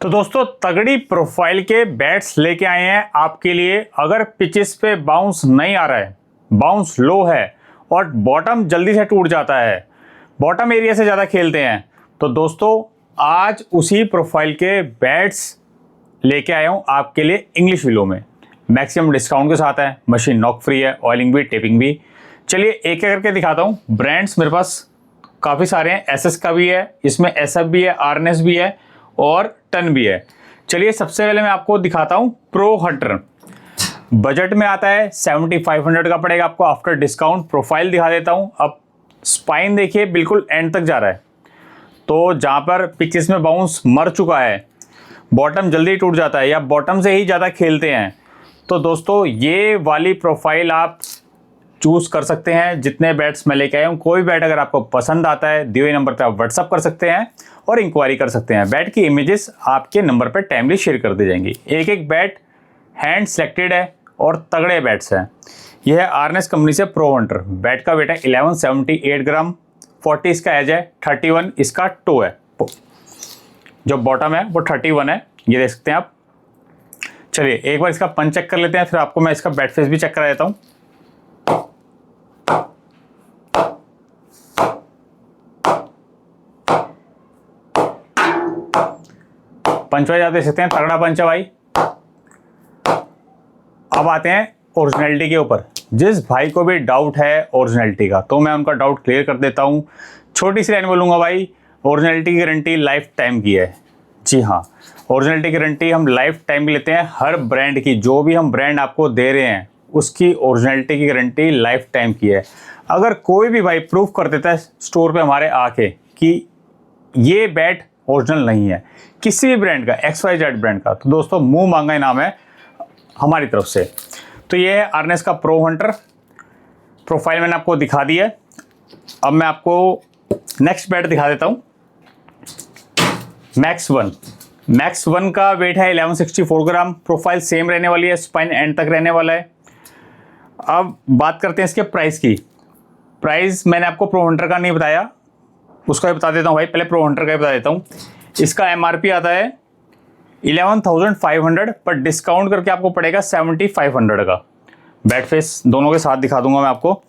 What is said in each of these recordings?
तो दोस्तों तगड़ी प्रोफाइल के बैट्स लेके आए हैं आपके लिए। अगर पिचेस पे बाउंस नहीं आ रहा है, बाउंस लो है और बॉटम जल्दी से टूट जाता है, बॉटम एरिया से ज़्यादा खेलते हैं, तो दोस्तों आज उसी प्रोफाइल के बैट्स लेके आया हूँ आपके लिए इंग्लिश विलो में। मैक्सिमम डिस्काउंट के साथ है, मशीन नॉक फ्री है, ऑयलिंग भी, टेपिंग भी। चलिए एक एक करके दिखाता हूँ। ब्रांड्स मेरे पास काफ़ी सारे हैं, एसएस का भी है, इसमें एसएफ भी है, आरएनएस भी है और टन भी है। चलिए सबसे पहले मैं आपको दिखाता हूं प्रो हंटर। बजट में आता है 7500 का पड़ेगा आपको आफ्टर डिस्काउंट। प्रोफाइल दिखा देता हूं। अब स्पाइन देखिए बिल्कुल एंड तक जा रहा है, तो जहां पर पिचेस में बाउंस मर चुका है, बॉटम जल्दी टूट जाता है या बॉटम से ही ज़्यादा खेलते हैं, तो दोस्तों ये वाली प्रोफाइल आप चूज कर सकते हैं। जितने बैट्स मैं लेके आया हूँ, कोई बैट अगर आपको पसंद आता है, दिए हुए नंबर पे आप व्हाट्सअप कर सकते हैं और इंक्वायरी कर सकते हैं। बैट की इमेजेस आपके नंबर पे टाइमली शेयर कर दी जाएंगी। एक एक बैट हैंड सेलेक्टेड है और तगड़े बैट्स हैं। यह है आरएनएस कंपनी से प्रो हंटर। बैट का वेट है 1178 ग्राम, 40 इसका एज है, 31 इसका टो है, जो बॉटम है वो 31 है, ये देख सकते हैं आप। चलिए एक बार इसका पंच चेक कर लेते हैं, फिर आपको मैं इसका बैट फेस भी चेक करा देता हूँ। पंच वाइज आप देख सकते हैं, तगड़ा पंच है भाई। अब आते हैं ओरिजिनलिटी के ऊपर। जिस भाई को भी डाउट है ओरिजिनलिटी का, तो मैं उनका डाउट क्लियर कर देता हूं। छोटी सी लाइन बोलूंगा भाई, ओरिजिनलिटी की गारंटी लाइफ टाइम की है। जी हाँ, ओरिजिनलिटी की गारंटी हम लाइफ टाइम की लेते हैं। हर ब्रांड की, जो भी हम ब्रांड आपको दे रहे हैं, उसकी ओरिजिनलिटी की गारंटी लाइफ टाइम की है। अगर कोई भी भाई प्रूफ कर देता है स्टोर पे हमारे आके कि ये बैट ओरिजिनल नहीं है, किसी भी ब्रांड का, XYZ ब्रांड का, तो दोस्तों मुंह मांगा इनाम है हमारी तरफ से। तो ये है आरएनएस का प्रो हंटर। प्रोफाइल मैंने आपको दिखा दी है। अब मैं आपको नेक्स्ट बैट दिखा देता हूं। मैक्स वन का वेट है 1164 ग्राम। प्रोफाइल सेम रहने वाली है, स्पाइन एंड तक रहने वाला है। अब बात करते हैं इसके प्राइस की। प्राइस मैंने आपको प्रो हंटर का नहीं बताया, उसका भी बता देता हूँ भाई। पहले प्रो हंटर का भी बता देता हूँ। इसका MRP आता है 11,500, पर डिस्काउंट करके आपको पड़ेगा 7,500 का। बैट फेस दोनों के साथ दिखा दूंगा मैं आपको।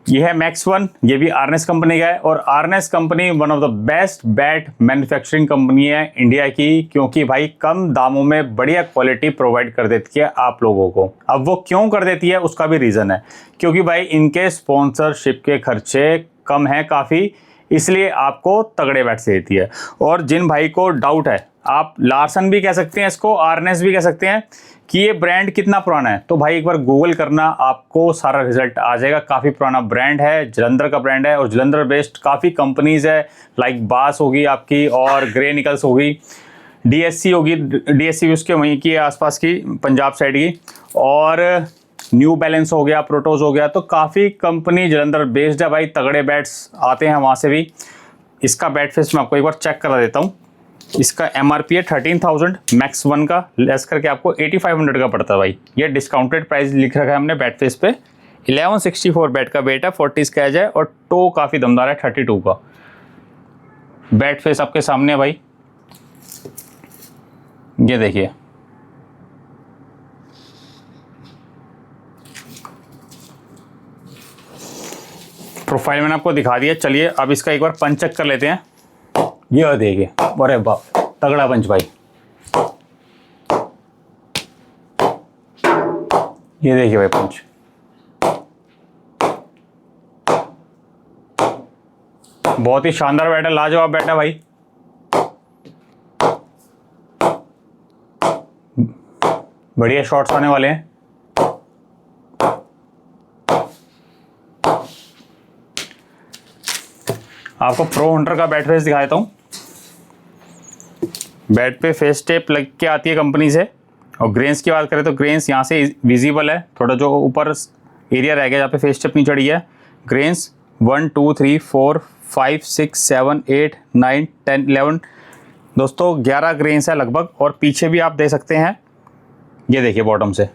ये है मैक्स वन, ये भी आरएनएस कंपनी का है। और RNS company one of the best bat manufacturing company है इंडिया की, क्योंकि भाई कम दामों में बढ़िया क्वालिटी प्रोवाइड कर देती है आप लोगों को। अब वो क्यों कर देती है, उसका भी रीज़न है, क्योंकि भाई इनके स्पॉन्सरशिप के खर्चे कम हैं काफ़ी, इसलिए आपको तगड़े बैट से देती है। और जिन भाई को डाउट है, आप लार्सन भी कह सकते हैं इसको, आरएनएस भी कह सकते हैं कि ये ब्रांड कितना पुराना है, तो भाई एक बार गूगल करना, आपको सारा रिजल्ट आ जाएगा। काफ़ी पुराना ब्रांड है, जलंधर का ब्रांड है और जलंधर बेस्ड काफ़ी कंपनीज है, लाइक बास होगी आपकी और ग्रे निकल्स होगी, डीएससी होगी, डीएससी भी उसके वहीं की आसपास की, पंजाब साइड की, और न्यू बैलेंस हो गया, प्रोटोज हो गया। तो काफ़ी कंपनी जलंधर बेस्ड है भाई, तगड़े बैट्स आते हैं वहाँ से भी। इसका बैट फेस मैं आपको एक बार चेक करा देता हूँ। इसका MRP है 13,000, मैक्स वन का लेस करके आपको 8,500 का पड़ता है भाई। ये डिस्काउंटेड प्राइस लिख रखा है हमने बैट फेस पे। 1164 बैट का वेट है, 40 का एज है और टो काफ़ी दमदार है 32 का। बैट फेस आपके सामने है भाई, ये देखिए। प्रोफाइल मैंने आपको दिखा दिया। चलिए अब इसका एक बार पंच चेक कर लेते हैं। ये देखिए, अरे बाप, तगड़ा पंच भाई। ये देखिए भाई पंच, बहुत ही शानदार बैट है, लाजवाब बैट है भाई। बढ़िया शॉट्स आने वाले हैं। आपको प्रो हंटर का बैट फेस दिखा देता हूँ। बैट पे फेस टेप लग के आती है कंपनी से। और ग्रेन्स की बात करें तो ग्रेन्स यहाँ से विजिबल है, थोड़ा जो ऊपर एरिया रह गया जहाँ पे फेस टेप नहीं चढ़ी है। ग्रेन्स 1 2 3 4 5 6 7 8 9 10 11, दोस्तों 11 ग्रेन्स है लगभग। और पीछे भी आप देख सकते हैं, ये देखिए बॉटम से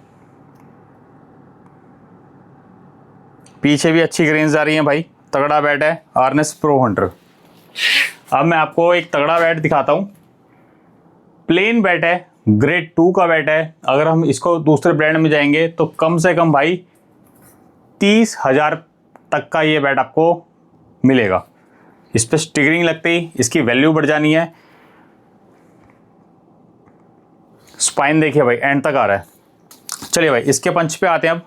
पीछे भी अच्छी ग्रेन्स आ रही हैं भाई। तगड़ा बैट है आरएनएस प्रो हंटर। अब मैं आपको एक तगड़ा बैट दिखाता हूँ। प्लेन बैट है, ग्रेड 2 का बैट है। अगर हम इसको दूसरे ब्रांड में जाएंगे तो कम से कम भाई 30,000 तक का ये बैट आपको मिलेगा। इस पर स्टिकरिंग लगते ही इसकी वैल्यू बढ़ जानी है। स्पाइन देखिए भाई, एंड तक आ रहा है। चलिए भाई इसके पंच पे आते हैं। अब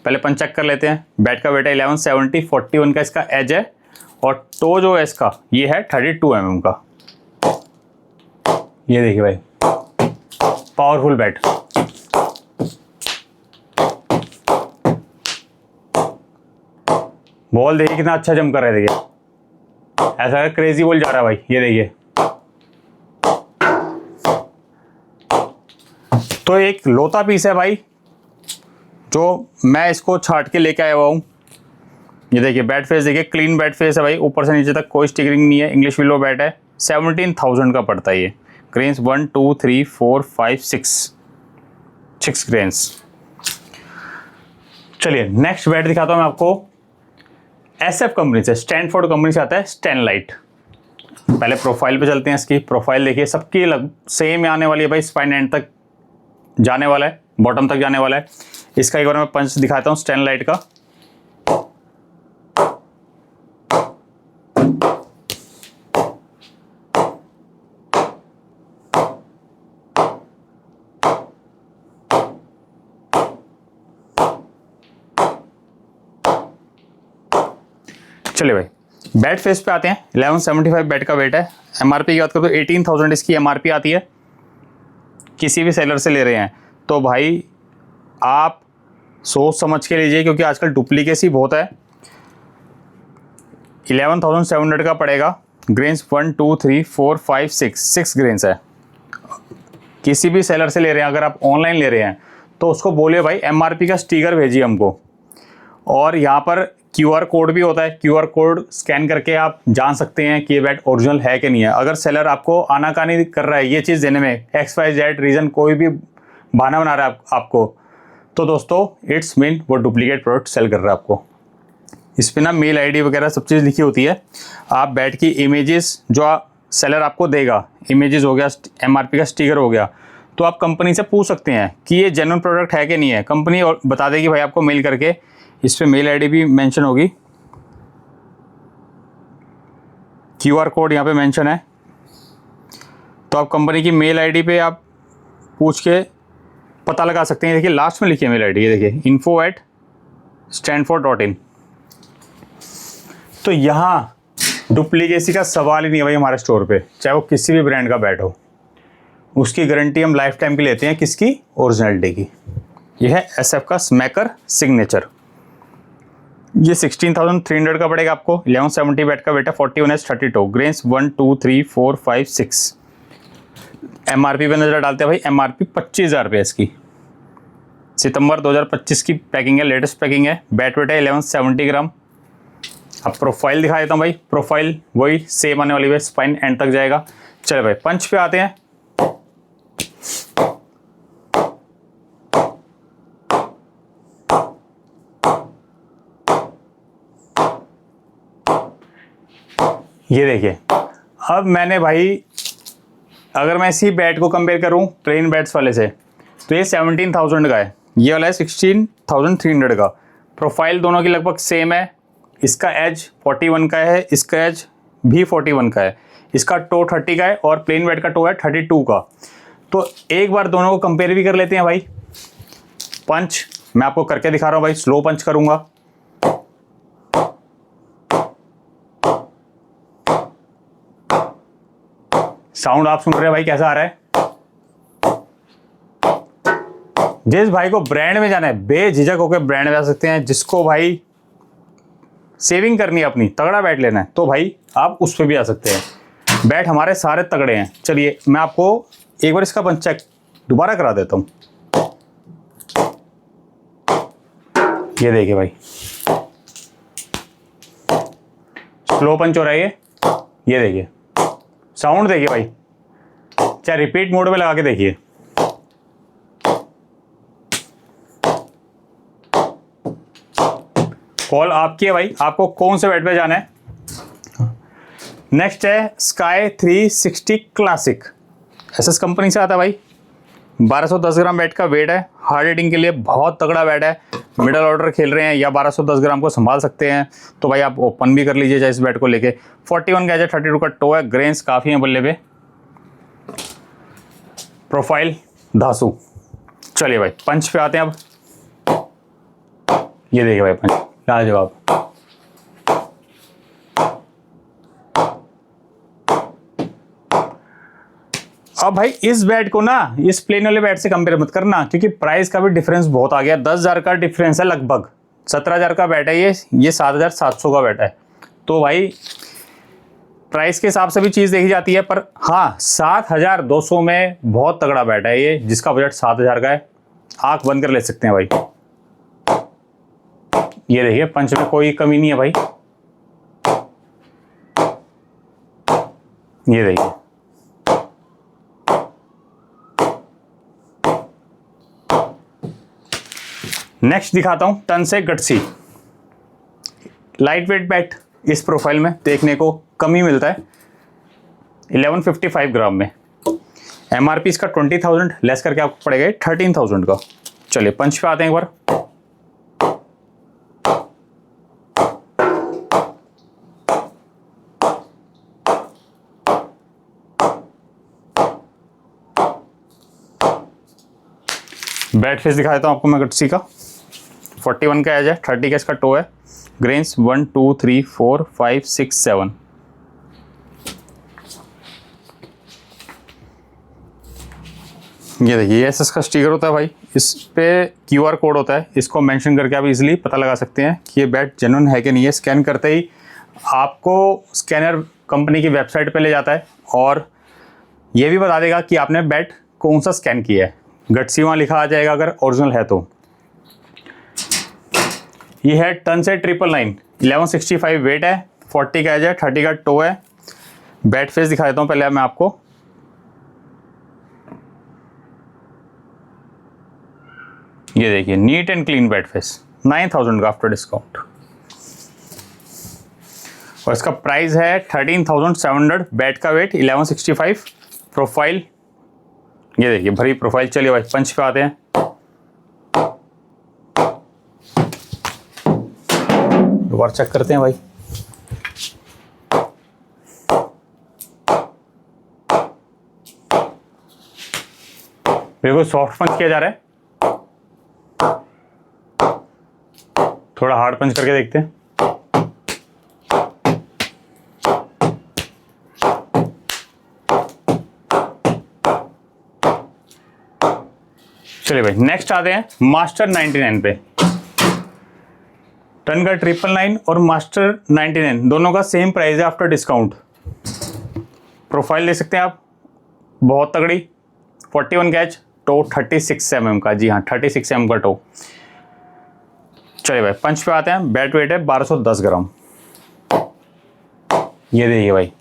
पहले पंच चेक कर लेते हैं। बैट का वेट है 1170, 41 का इसका एज है, और टो जो है इसका ये है 32 mm का। ये देखिए भाई, पावरफुल बैट। बॉल देखिए कितना अच्छा जंप कर रहा है, देखिए ऐसा क्रेजी बॉल जा रहा है भाई। ये देखिए, तो एक लोता पीस है भाई, जो मैं इसको छाट के लेके आया हुआ हूँ। ये देखिए बैट फेस, देखिए क्लीन बैट फेस है भाई, ऊपर से नीचे तक कोई स्टिकरिंग नहीं है। इंग्लिश विलो बैट है, 17,000 का पड़ता है ये। Grains 1 2 3 4 5 6 grains. चलिए नेक्स्ट बैट दिखाता हूँ मैं आपको। SF कंपनी से, स्टैनफोर्ड कंपनी से आता है स्टैनलाइट। पहले प्रोफाइल पे चलते हैं। इसकी प्रोफाइल देखिए, सबकी अलग सेम आने वाली है भाई। स्पाइन एंड तक जाने वाला है, बॉटम तक जाने वाला है। इसका एक बार मैं पंच दिखाता हूँ स्टैनलाइट का। चलिए भाई बैट फेस पे आते हैं। 1175 बैट का वेट है। MRP की बात करो तो 18,000 इसकी MRP आती है। किसी भी सेलर से ले रहे हैं तो भाई आप सोच समझ के लीजिए, क्योंकि आजकल डुप्लीकेसी बहुत है। 11,700 का पड़ेगा। ग्रेन्स 1 2 3 4 5 6 ग्रेन्स है। किसी भी सेलर से ले रहे हैं, अगर आप ऑनलाइन ले रहे हैं तो उसको बोलिए भाई MRP का स्टिकर भेजिए हमको। और यहाँ पर QR कोड भी होता है। QR कोड स्कैन करके आप जान सकते हैं कि ये बैट ओरिजिनल है कि नहीं है। अगर सेलर आपको आनाकानी कर रहा है ये चीज़ देने में, XYZ रीज़न कोई भी बहाना बना रहा है आपको, तो दोस्तों इट्स मीन वो डुप्लीकेट प्रोडक्ट सेल कर रहा है आपको। इस पर ना मेल ID वगैरह सब चीज़ लिखी होती है। आप बैट की इमेजेस जो सेलर आपको देगा, इमेजेस हो गया, MRP का स्टिकर हो गया, तो आप कंपनी से पूछ सकते हैं कि ये जेन्युइन प्रोडक्ट है कि नहीं है। कंपनी और बता देगी भाई आपको मेल करके। इस पे मेल ID भी मेंशन होगी, QR कोड यहाँ पे मेंशन है। तो आप कंपनी की मेल ID पे आप पूछ के पता लगा सकते हैं। देखिए लास्ट में लिखिए मेल ID, ये देखिए info@stanford.in। तो यहाँ डुप्लीकेसी का सवाल ही नहीं है भाई हमारे स्टोर पे, चाहे वो किसी भी ब्रांड का बैट हो। उसकी गारंटी हम लाइफ टाइम की लेते हैं। किसकी? ओरिजिनलिटी की। यह है SF का स्मैकर सिग्नेचर। ये 16,300 का पड़ेगा आपको। 1170 बैट का वेट है, 41 32 ग्रेन्स 1 2 3 4 5 6। MRP पे नजर डालते हैं भाई। MRP 25,000 रुपये इसकी। सितंबर 2025 की पैकिंग है, लेटेस्ट पैकिंग है। बैट वेट है 1170 ग्राम। अब प्रोफाइल दिखा देता हूँ भाई। प्रोफाइल वही सेम आने वाली है, स्पाइन एंड तक जाएगा। चलो भाई पंच पे आते हैं। ये देखिए, अब मैंने भाई अगर मैं इसी बैट को कंपेयर करूं प्लेन बैट्स वाले से, तो ये 17,000 का है, ये वाला है 16,300 का। प्रोफाइल दोनों की लगभग सेम है। इसका एज 41 का है, इसका एज भी 41 का है। इसका टो 30 का है और प्लेन बैट का टो है 32 का। तो एक बार दोनों को कंपेयर भी कर लेते हैं भाई। पंच मैं आपको करके दिखा रहा हूँ भाई, स्लो पंच करूँगा। साउंड आप सुन रहे हैं भाई कैसा आ रहा है। जिस भाई को ब्रांड में जाना है बेझिझक होकर ब्रांड में जा सकते हैं। जिसको भाई सेविंग करनी है, अपनी तगड़ा बैट लेना है, तो भाई आप उस पर भी आ सकते हैं। बैट हमारे सारे तगड़े हैं। चलिए मैं आपको एक बार इसका पंच चेक दोबारा करा देता हूँ। ये देखिए भाई, स्लो पंच हो रहा है ये देखिए। साउंड देखिए भाई, चाहे रिपीट मोड में लगा के देखिए। कॉल आपकी है भाई, आपको कौन से बैट पे जाना है। नेक्स्ट है स्काई 360 क्लासिक एसएस कंपनी से आता है भाई। 1210 ग्राम बैट का वेट है। हार्ड हिटिंग के लिए बहुत तगड़ा बैट है। मिडल ऑर्डर खेल रहे हैं या 1210 ग्राम को संभाल सकते हैं तो भाई आप ओपन भी कर लीजिए इस बैट को लेके। 41 का एज है, 32 का टो है, ग्रेन्स काफ़ी हैं बल्ले पे। प्रोफाइल धासु। चलिए भाई पंच पे आते हैं अब। ये देखिए भाई पंच लाजवाब। अब भाई इस बैट को ना इस प्लेन वाले बैट से कंपेयर मत करना, क्योंकि प्राइस का भी डिफरेंस बहुत आ गया। 10,000 का डिफरेंस है लगभग। 17,000 का बैट है ये 7,700 का बैट है। तो भाई प्राइस के हिसाब से भी चीज़ देखी जाती है, पर हाँ 7,200 में बहुत तगड़ा बैट है ये, जिसका बजट 7,000 का है। आंख बंद कर ले सकते हैं भाई। ये देखिए पंच में कोई कमी नहीं है भाई। ये देखिए नेक्स्ट दिखाता हूं टन से गट्सी। लाइट वेट बैट इस प्रोफाइल में देखने को कम ही मिलता है। 1155 ग्राम में एमआरपी इसका 20,000 लेस करके आपको पड़ेगा 13,000 का। चलिए पंच पे आते हैं एक बार। बैट फेस दिखा देता हूं आपको मैं गट्सी का। 41 का एज है, 30 का इसका टो है, ग्रेन्स 1 2 3 4 5 6 7। ये देखिए एसएस का स्टिकर होता है भाई। इस पे क्यूआर कोड होता है, इसको मेंशन करके आप इजीली पता लगा सकते हैं कि ये बैट जेन्युइन है कि नहीं है। स्कैन करते ही आपको स्कैनर कंपनी की वेबसाइट पे ले जाता है और ये भी बता देगा कि आपने बैट कौन सा स्कैन किया है। गट्सी वहाँ लिखा आ जाएगा अगर ओरिजिनल है तो। ये है टन से 999, 1165 वेट है, 40 का एज है, 30 का टो है। बैट फेस दिखा देता हूँ पहले मैं आपको। ये देखिए neat and clean bat face, 9,000 का आफ्टर डिस्काउंट। और इसका प्राइस है 13,700। बैट का वेट 1165। प्रोफाइल ये देखिए भरी प्रोफाइल। चलिए भाई पंच पे आते हैं। दोबारा चेक करते हैं भाई। बिल्कुल सॉफ्ट पंच किया जा रहा है। थोड़ा हार्ड पंच करके देखते हैं। चलिए भाई नेक्स्ट आते हैं मास्टर 99 पे। टन का 999 और मास्टर 99 दोनों का सेम प्राइस है आफ्टर डिस्काउंट। प्रोफाइल ले सकते हैं आप, बहुत तगड़ी। 41 कैच, टो 36 mm का। जी हाँ 36 mm का टो। चलिए भाई पंच पे आते हैं। बैट वेट है 1210 ग्राम। ये देखिए भाई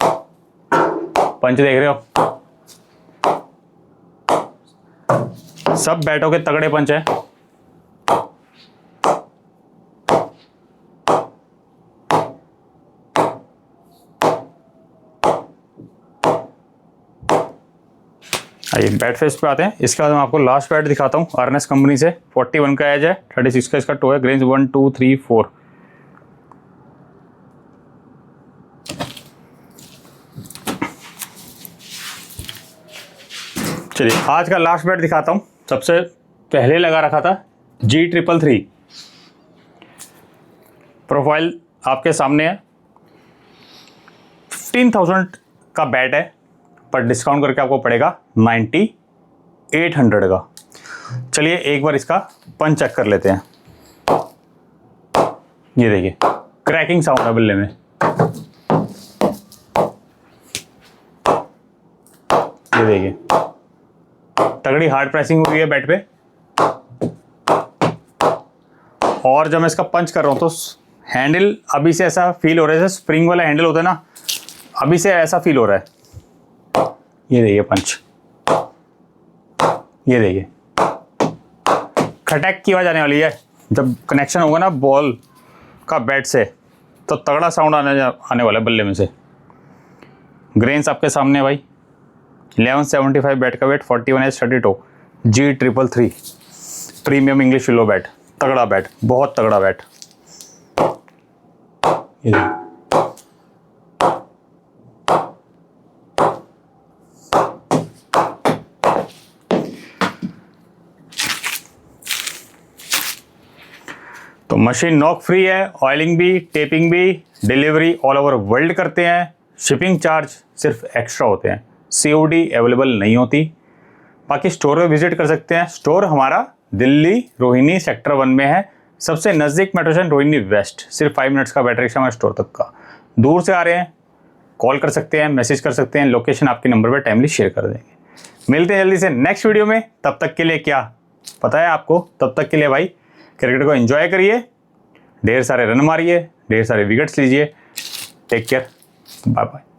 पंच देख रहे हो, सब बैटों के तगड़े पंच है। आइए बैट फेस पे आते हैं। इसके बाद मैं आपको लास्ट बैट दिखाता हूँ आरएनएस कंपनी से। 41 का एज है, 36 का इसका टो है, ग्रेन्स 1 2 3 4। चलिए आज का लास्ट बैट दिखाता हूँ। सबसे पहले लगा रखा था G333। प्रोफाइल आपके सामने है। 15,000 का बैट है, पर डिस्काउंट करके आपको पड़ेगा 9,800 का। चलिए एक बार इसका पंच चेक कर लेते हैं। ये देखिए क्रैकिंग साउंड है बल्ले में। ये देखिए तगड़ी हार्ड प्रेसिंग हुई है बैट पे। और जब मैं इसका पंच कर रहा हूं तो हैंडल अभी से ऐसा फील हो रहा है जैसे स्प्रिंग वाला हैंडल होता है ना, अभी से ऐसा फील हो रहा है। ये देखिए पंच, ये देखिए खटैक की आवाज आने वाली है जब कनेक्शन होगा ना बॉल का बैट से, तो तगड़ा साउंड आने वाला है बल्ले में से। ग्रेन्स आपके सामने भाई, 1175 बैट का weight, 41H32 G333 premium English willow bat, तगड़ा बैट, बहुत तगड़ा बैट। ये देखिए। तो मशीन नॉक फ्री है, ऑयलिंग भी, टेपिंग भी, डिलीवरी ऑल ओवर वर्ल्ड करते हैं, शिपिंग चार्ज सिर्फ एक्स्ट्रा होते हैं, COD अवेलेबल नहीं होती। बाकी स्टोर में विजिट कर सकते हैं। स्टोर हमारा दिल्ली रोहिणी सेक्टर 1 में है, सबसे नज़दीक मेट्रो स्टेशन रोहिणी वेस्ट, सिर्फ 5 मिनट्स का बैटरी रिक्शा हमारे स्टोर तक का। दूर से आ रहे हैं कॉल कर सकते हैं, मैसेज कर सकते हैं, लोकेशन आपके नंबर पर टाइमली शेयर कर देंगे। मिलते हैं जल्दी से नेक्स्ट वीडियो में, तब तक के लिए क्या पता है आपको, तब तक के लिए भाई क्रिकेट को एंजॉय करिए, ढेर सारे रन मारिए, ढेर सारे विकेट्स लीजिए। Take care, bye bye.